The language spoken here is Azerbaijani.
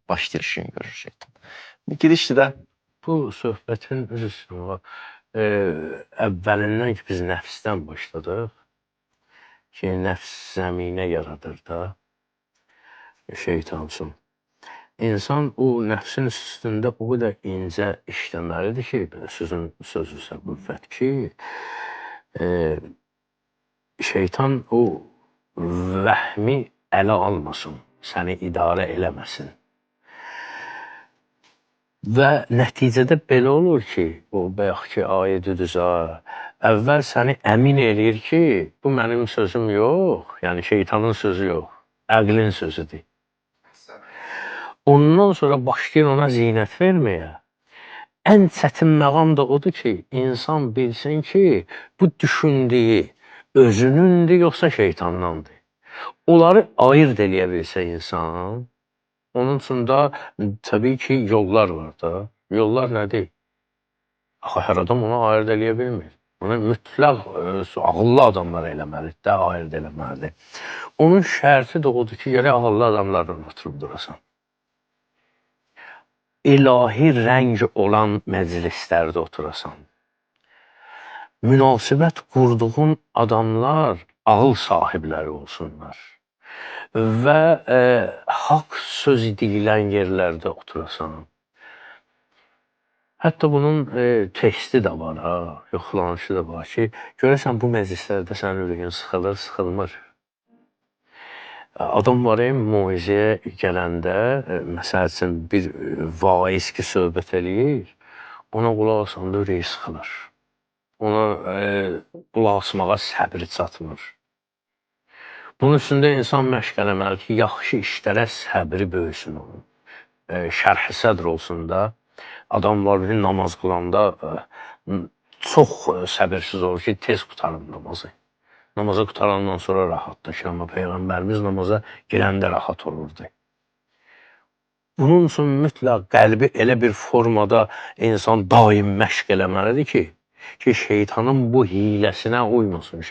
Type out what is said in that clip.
başlayır işini görür şeytan. Girişdi də Bu söhbətin üzrə əvvəlindən ki biz nəfsdən başladıq ki, nəfs zəminə yaradır da şeytan üçün. İnsan o nəfsin üstündə o qədər incə işləməlidir ki, sözü qüvvət ki, şeytan o vəhmi ələ almasın, səni idarə eləməsin. Və nəticədə belə olur ki, o bayaqki ayə-düdüza, əvvəl səni əmin eləyir ki, bu mənim sözüm yox, yəni şeytanın sözü yox, əqlin sözüdür. Ondan sonra başlayır ona zinət verməyə. Ən çətin məqam da odur ki, insan bilsin ki, bu düşündüyü özünündür, yoxsa şeytandandır. Onları ayırt eləyə bilsə insan, onun üçün də təbii ki, yollar var da. Yollar nədir? Axı, hər adam onu ayırt eləyə bilmir. Bunu mütləq ağıllı adamlar eləməlidir də, ayırt eləməlidir. Onun şərti də odur ki, gərək ağıllı adamlarla oturub durasan. İlahi rəng olan məclislərdə oturasan. Münasibət qurduğun adamlar ağıl sahibləri olsunlar. Və haqq söz deyilən yerlərdə oturasan. Hətta bunun testi də var, yoxlanışı da var ki, görəsən bu məclislərdə sənin ürəyin sıxılır, sıxılmır. Adam var, moizəyə gələndə, məsəl üçün bir vaiz ki, söhbət eləyir, ona qulaq asanda ürəyi sıxılır. Ona qulaq asmağa səbri çatmır. Bunun üstündə insan məşq eləməlidir ki, yaxşı işlərə səbri böyüsün onun. Şərh-i sədr olsun da. Adam var, bir namaz qılanda çox səbirsiz olur ki, tez qutarım namazı. Namaza qutarandan sonra rahatlaşır, amma Peyğəmbərimiz namaza girəndə rahat olurdu. Bunun üçün mütləq qəlbi elə bir formada insan daim məşq eləməlidir ki, şeytanın bu hiləsinə uymasın.